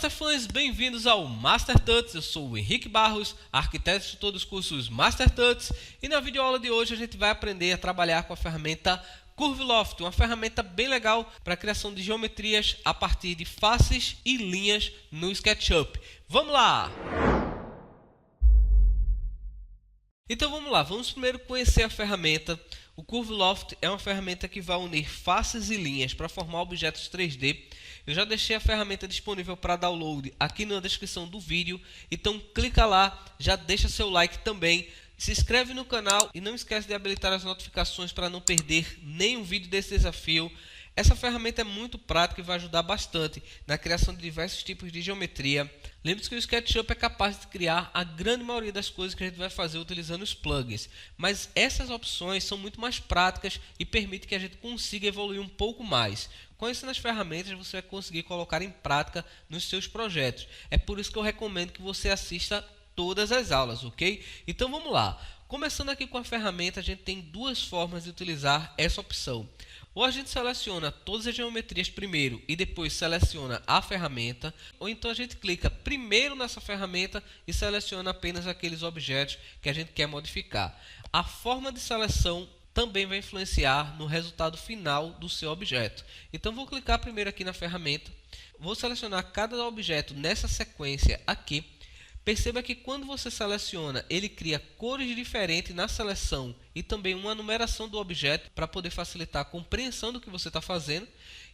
Masterfãs, bem-vindos ao Master Tuts. Eu sou o Henrique Barros, arquiteto de todos os cursos Master Tuts, e na videoaula de hoje a gente vai aprender a trabalhar com a ferramenta Curveloft, uma ferramenta bem legal para a criação de geometrias a partir de faces e linhas no SketchUp. Vamos lá! Então vamos lá, vamos primeiro conhecer a ferramenta. O Curveloft é uma ferramenta que vai unir faces e linhas para formar objetos 3D. Eu já deixei a ferramenta disponível para download aqui na descrição do vídeo, então clica lá, já deixa seu like também, se inscreve no canal e não esquece de habilitar as notificações para não perder nenhum vídeo desse desafio. Essa ferramenta é muito prática e vai ajudar bastante na criação de diversos tipos de geometria. Lembre-se que o SketchUp é capaz de criar a grande maioria das coisas que a gente vai fazer utilizando os plugins, mas essas opções são muito mais práticas e permitem que a gente consiga evoluir um pouco mais. Conhecendo as ferramentas, você vai conseguir colocar em prática nos seus projetos. É por isso que eu recomendo que você assista todas as aulas, ok? Então vamos lá. Começando aqui com a ferramenta, a gente tem duas formas de utilizar essa opção. Ou a gente seleciona todas as geometrias primeiro e depois seleciona a ferramenta, ou então a gente clica primeiro nessa ferramenta e seleciona apenas aqueles objetos que a gente quer modificar. A forma de seleção também vai influenciar no resultado final do seu objeto. Então vou clicar primeiro aqui na ferramenta, vou selecionar cada objeto nessa sequência aqui. Perceba que quando você seleciona, ele cria cores diferentes na seleção e também uma numeração do objeto para poder facilitar a compreensão do que você está fazendo.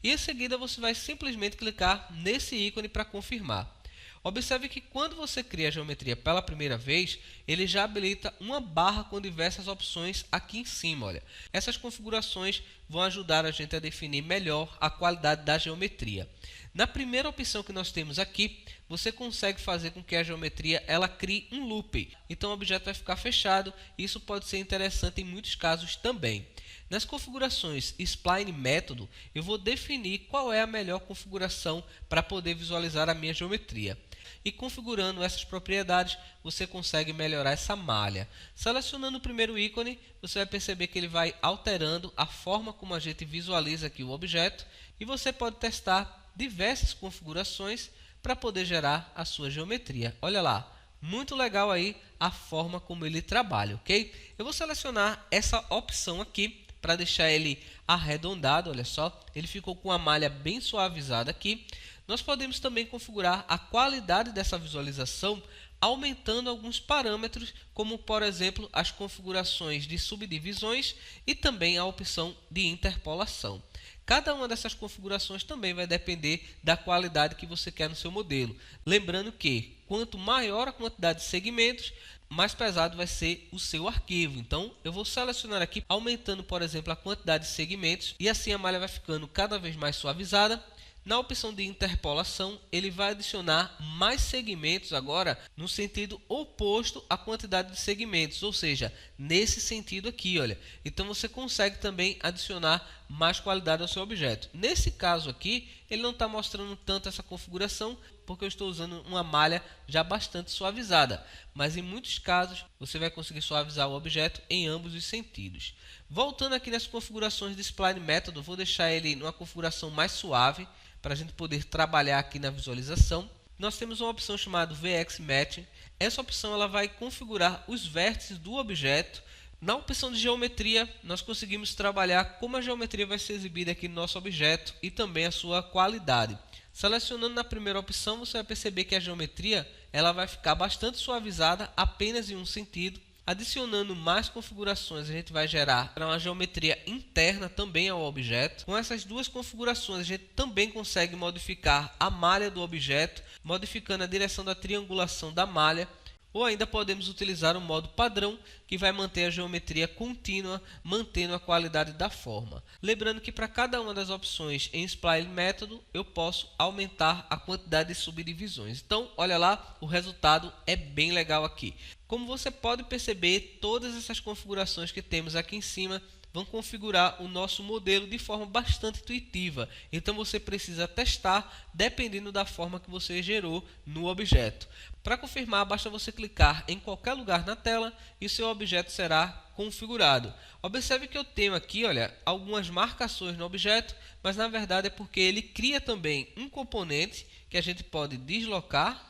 E em seguida você vai simplesmente clicar nesse ícone para confirmar. Observe que quando você cria a geometria pela primeira vez, ele já habilita uma barra com diversas opções aqui em cima. Olha. Essas configurações vão ajudar a gente a definir melhor a qualidade da geometria. Na primeira opção que nós temos aqui, você consegue fazer com que a geometria ela crie um loop. Então o objeto vai ficar fechado e isso pode ser interessante em muitos casos também. Nas configurações Spline Método, eu vou definir qual é a melhor configuração para poder visualizar a minha geometria. E configurando essas propriedades, você consegue melhorar essa malha. Selecionando o primeiro ícone, você vai perceber que ele vai alterando a forma como a gente visualiza aqui o objeto. E você pode testar diversas configurações para poder gerar a sua geometria. Olha lá, muito legal aí a forma como ele trabalha, ok? Eu vou selecionar essa opção aqui para deixar ele arredondado, olha só, ele ficou com a malha bem suavizada aqui. Nós podemos também configurar a qualidade dessa visualização aumentando alguns parâmetros, como por exemplo as configurações de subdivisões e também a opção de interpolação. Cada uma dessas configurações também vai depender da qualidade que você quer no seu modelo. Lembrando que quanto maior a quantidade de segmentos, mais pesado vai ser o seu arquivo. Então eu vou selecionar aqui, aumentando por exemplo a quantidade de segmentos, e assim a malha vai ficando cada vez mais suavizada. Na opção de interpolação, ele vai adicionar mais segmentos agora no sentido oposto à quantidade de segmentos, ou seja, nesse sentido aqui, olha. Então você consegue também adicionar mais qualidade ao seu objeto. Nesse caso aqui, ele não está mostrando tanto essa configuração, porque eu estou usando uma malha já bastante suavizada. Mas em muitos casos, você vai conseguir suavizar o objeto em ambos os sentidos. Voltando aqui nas configurações de Spline Método, vou deixar ele numa configuração mais suave, para a gente poder trabalhar aqui na visualização. Nós temos uma opção chamada VX Match. Essa opção ela vai configurar os vértices do objeto. Na opção de geometria, nós conseguimos trabalhar como a geometria vai ser exibida aqui no nosso objeto e também a sua qualidade. Selecionando na primeira opção, você vai perceber que a geometria ela vai ficar bastante suavizada apenas em um sentido. Adicionando mais configurações, a gente vai gerar uma geometria interna também ao objeto. Com essas duas configurações, a gente também consegue modificar a malha do objeto, modificando a direção da triangulação da malha. Ou ainda podemos utilizar o modo padrão, que vai manter a geometria contínua, mantendo a qualidade da forma. Lembrando que para cada uma das opções em Spline Método, eu posso aumentar a quantidade de subdivisões. Então, olha lá, o resultado é bem legal aqui. Como você pode perceber, todas essas configurações que temos aqui em cima vão configurar o nosso modelo de forma bastante intuitiva. Então você precisa testar dependendo da forma que você gerou no objeto. Para confirmar, basta você clicar em qualquer lugar na tela e seu objeto será configurado. Observe que eu tenho aqui, olha, algumas marcações no objeto, mas na verdade é porque ele cria também um componente que a gente pode deslocar.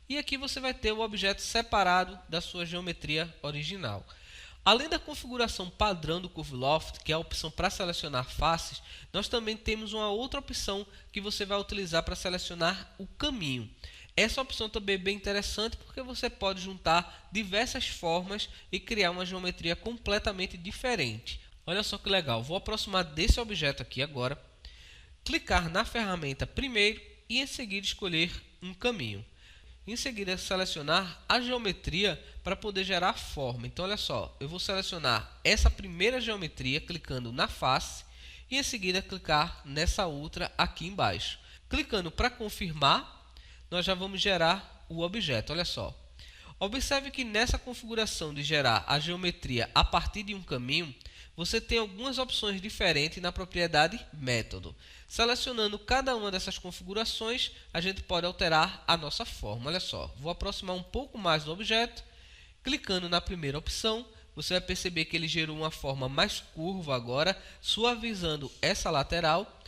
E aqui você vai ter o objeto separado da sua geometria original. Além da configuração padrão do CurveLoft, que é a opção para selecionar faces, nós também temos uma outra opção que você vai utilizar para selecionar o caminho. Essa opção também é bem interessante porque você pode juntar diversas formas e criar uma geometria completamente diferente. Olha só que legal, vou aproximar desse objeto aqui agora, clicar na ferramenta primeiro e em seguida escolher um caminho. Em seguida, selecionar a geometria para poder gerar a forma. Então, olha só, eu vou selecionar essa primeira geometria clicando na face e em seguida clicar nessa outra aqui embaixo. Clicando para confirmar, nós já vamos gerar o objeto. Olha só. Observe que nessa configuração de gerar a geometria a partir de um caminho, você tem algumas opções diferentes na propriedade método. Selecionando cada uma dessas configurações, a gente pode alterar a nossa forma. Olha só, vou aproximar um pouco mais do objeto. Clicando na primeira opção, você vai perceber que ele gerou uma forma mais curva agora, suavizando essa lateral.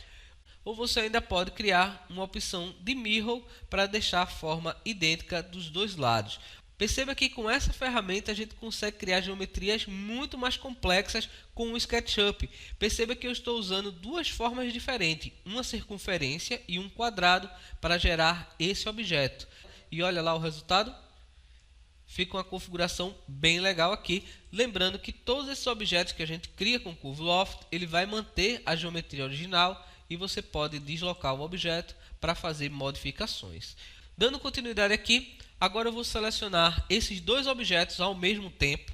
Ou você ainda pode criar uma opção de mirror para deixar a forma idêntica dos dois lados. Perceba que com essa ferramenta a gente consegue criar geometrias muito mais complexas com o SketchUp. Perceba que eu estou usando duas formas diferentes, uma circunferência e um quadrado para gerar esse objeto. E olha lá o resultado. Fica uma configuração bem legal aqui. Lembrando que todos esses objetos que a gente cria com o CurveLoft, ele vai manter a geometria original e você pode deslocar o objeto para fazer modificações. Dando continuidade aqui, agora eu vou selecionar esses dois objetos ao mesmo tempo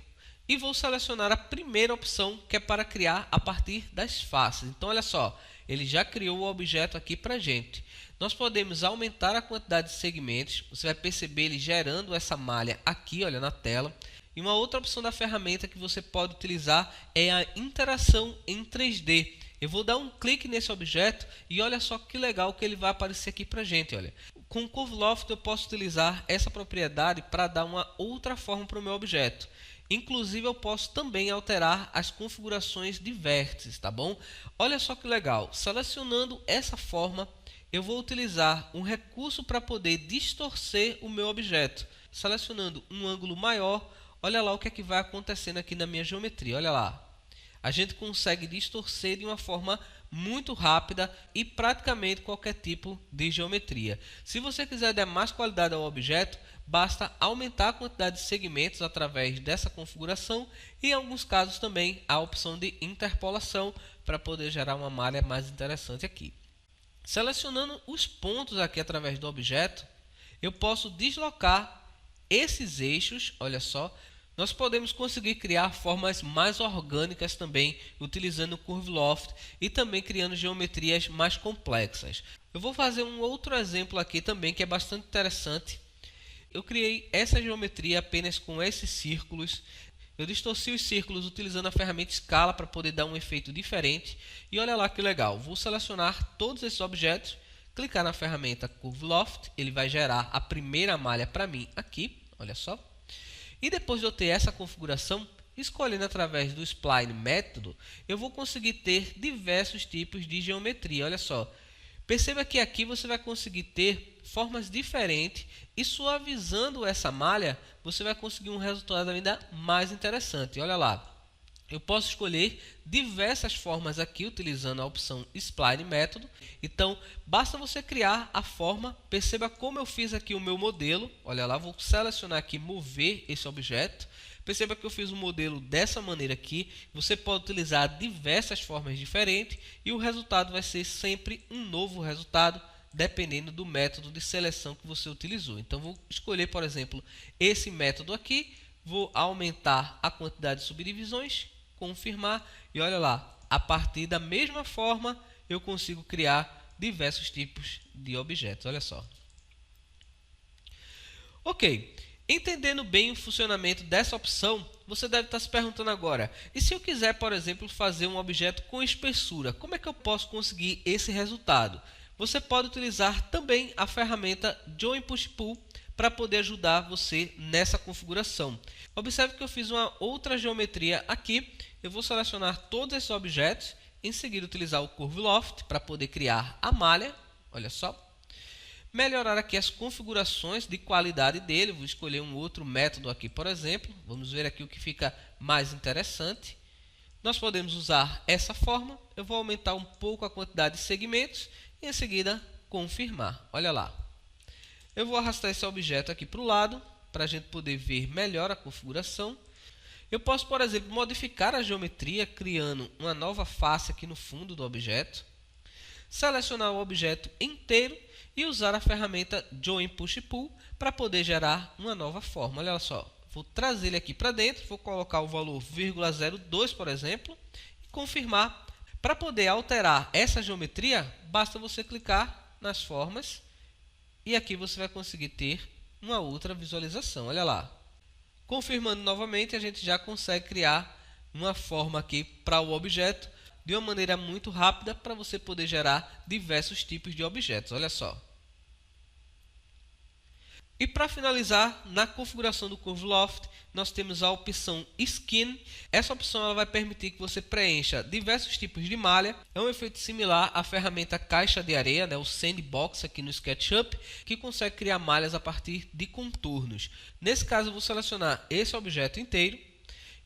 e vou selecionar a primeira opção, que é para criar a partir das faces. Então, olha só, ele já criou o objeto aqui para a gente. Nós podemos aumentar a quantidade de segmentos, você vai perceber ele gerando essa malha aqui, olha, na tela. E uma outra opção da ferramenta que você pode utilizar é a interação em 3D. Eu vou dar um clique nesse objeto e olha só que legal que ele vai aparecer aqui para a gente, olha. Com o CurveLoft eu posso utilizar essa propriedade para dar uma outra forma para o meu objeto. Inclusive eu posso também alterar as configurações de vértices, tá bom? Olha só que legal, selecionando essa forma eu vou utilizar um recurso para poder distorcer o meu objeto. Selecionando um ângulo maior, olha lá o que é que vai acontecendo aqui na minha geometria, olha lá. A gente consegue distorcer de uma forma muito rápida e praticamente qualquer tipo de geometria. Se você quiser dar mais qualidade ao objeto, basta aumentar a quantidade de segmentos através dessa configuração e em alguns casos também a opção de interpolação para poder gerar uma malha mais interessante aqui. Selecionando os pontos aqui através do objeto, eu posso deslocar esses eixos, olha só. Nós podemos conseguir criar formas mais orgânicas também, utilizando o CurveLoft e também criando geometrias mais complexas. Eu vou fazer um outro exemplo aqui também que é bastante interessante. Eu criei essa geometria apenas com esses círculos. Eu distorci os círculos utilizando a ferramenta Scala para poder dar um efeito diferente. E olha lá que legal, vou selecionar todos esses objetos, clicar na ferramenta CurveLoft, ele vai gerar a primeira malha para mim aqui, olha só. E depois de eu ter essa configuração, escolhendo através do Spline método, eu vou conseguir ter diversos tipos de geometria. Olha só, perceba que aqui você vai conseguir ter formas diferentes e suavizando essa malha, você vai conseguir um resultado ainda mais interessante. Olha lá, eu posso escolher diversas formas aqui utilizando a opção Spline método. Então, basta você criar a forma. Perceba como eu fiz aqui o meu modelo. Olha lá, vou selecionar aqui, mover esse objeto. Perceba que eu fiz o modelo dessa maneira aqui. Você pode utilizar diversas formas diferentes e o resultado vai ser sempre um novo resultado, dependendo do método de seleção que você utilizou. Então, vou escolher, por exemplo, esse método aqui. Vou aumentar a quantidade de subdivisões, confirmar e olha lá, a partir da mesma forma eu consigo criar diversos tipos de objetos, olha só. Ok, entendendo bem o funcionamento dessa opção, você deve estar se perguntando agora, e se eu quiser, por exemplo, fazer um objeto com espessura, como é que eu posso conseguir esse resultado? Você pode utilizar também a ferramenta Join Push Pull para poder ajudar você nessa configuração. Observe que eu fiz uma outra geometria aqui. Eu vou selecionar todos esses objetos, em seguida utilizar o Curve Loft para poder criar a malha. Olha só. Melhorar aqui as configurações de qualidade dele. Vou escolher um outro método aqui, por exemplo. Vamos ver aqui o que fica mais interessante. Nós podemos usar essa forma. Eu vou aumentar um pouco a quantidade de segmentos e em seguida confirmar. Olha lá. Eu vou arrastar esse objeto aqui para o lado para a gente poder ver melhor a configuração. Eu posso, por exemplo, modificar a geometria criando uma nova face aqui no fundo do objeto. Selecionar o objeto inteiro e usar a ferramenta Join Push Pull para poder gerar uma nova forma. Olha só, vou trazer ele aqui para dentro, vou colocar o valor 0,02, por exemplo, e confirmar. Para poder alterar essa geometria, basta você clicar nas formas e aqui você vai conseguir ter uma outra visualização. Olha lá. Confirmando novamente, a gente já consegue criar uma forma aqui para o objeto de uma maneira muito rápida para você poder gerar diversos tipos de objetos. Olha só. E para finalizar, na configuração do Curve Loft, nós temos a opção Skin. Essa opção ela vai permitir que você preencha diversos tipos de malha. É um efeito similar à ferramenta Caixa de Areia, o Sandbox aqui no SketchUp, que consegue criar malhas a partir de contornos. Nesse caso, eu vou selecionar esse objeto inteiro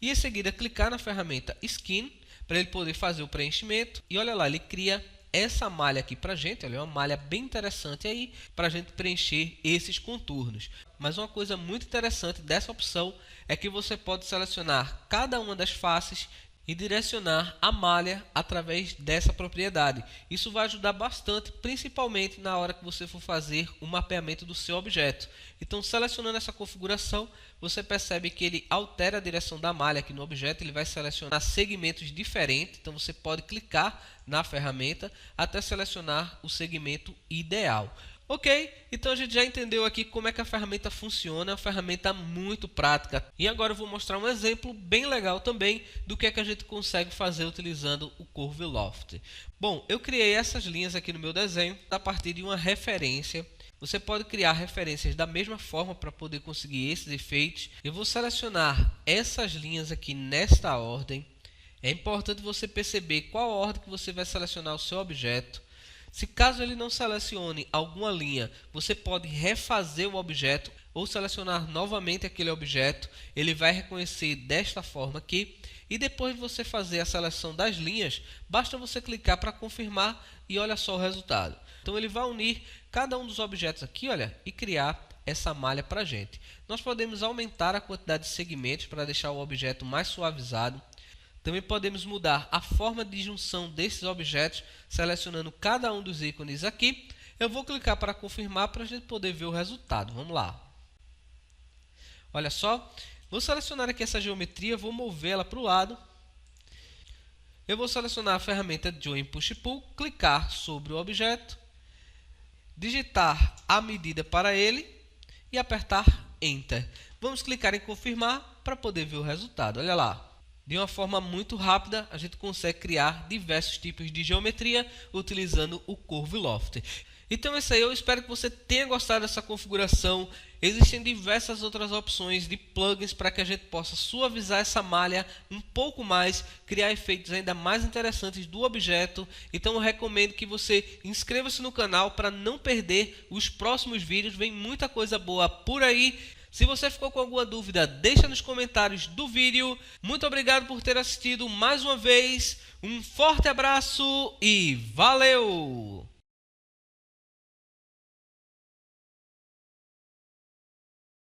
e em seguida clicar na ferramenta Skin para ele poder fazer o preenchimento. E olha lá, ele cria essa malha aqui para a gente, olha, é uma malha bem interessante aí para a gente preencher esses contornos. Mas uma coisa muito interessante dessa opção é que você pode selecionar cada uma das faces e direcionar a malha através dessa propriedade. Isso vai ajudar bastante, principalmente na hora que você for fazer o mapeamento do seu objeto. Então, selecionando essa configuração, você percebe que ele altera a direção da malha aqui no objeto, ele vai selecionar segmentos diferentes, então você pode clicar na ferramenta até selecionar o segmento ideal. Ok, então a gente já entendeu aqui como é que a ferramenta funciona, é uma ferramenta muito prática. E agora eu vou mostrar um exemplo bem legal também do que é que a gente consegue fazer utilizando o Curve Loft. Bom, eu criei essas linhas aqui no meu desenho a partir de uma referência. Você pode criar referências da mesma forma para poder conseguir esses efeitos. Eu vou selecionar essas linhas aqui nesta ordem. É importante você perceber qual ordem que você vai selecionar o seu objeto. Se caso ele não selecione alguma linha, você pode refazer o objeto ou selecionar novamente aquele objeto. Ele vai reconhecer desta forma aqui. E depois de você fazer a seleção das linhas, basta você clicar para confirmar e olha só o resultado. Então ele vai unir cada um dos objetos aqui, olha, e criar essa malha para a gente. Nós podemos aumentar a quantidade de segmentos para deixar o objeto mais suavizado. Também podemos mudar a forma de junção desses objetos, selecionando cada um dos ícones aqui. Eu vou clicar para confirmar para a gente poder ver o resultado. Vamos lá. Olha só, vou selecionar aqui essa geometria, vou movê-la para o lado. Eu vou selecionar a ferramenta Join Push Pull, clicar sobre o objeto, digitar a medida para ele e apertar Enter. Vamos clicar em confirmar para poder ver o resultado. Olha lá. De uma forma muito rápida, a gente consegue criar diversos tipos de geometria utilizando o Curve Loft. Então é isso aí, eu espero que você tenha gostado dessa configuração. Existem diversas outras opções de plugins para que a gente possa suavizar essa malha um pouco mais, criar efeitos ainda mais interessantes do objeto. Então eu recomendo que você inscreva-se no canal para não perder os próximos vídeos, vem muita coisa boa por aí. Se você ficou com alguma dúvida, deixa nos comentários do vídeo. Muito obrigado por ter assistido mais uma vez. Um forte abraço e valeu!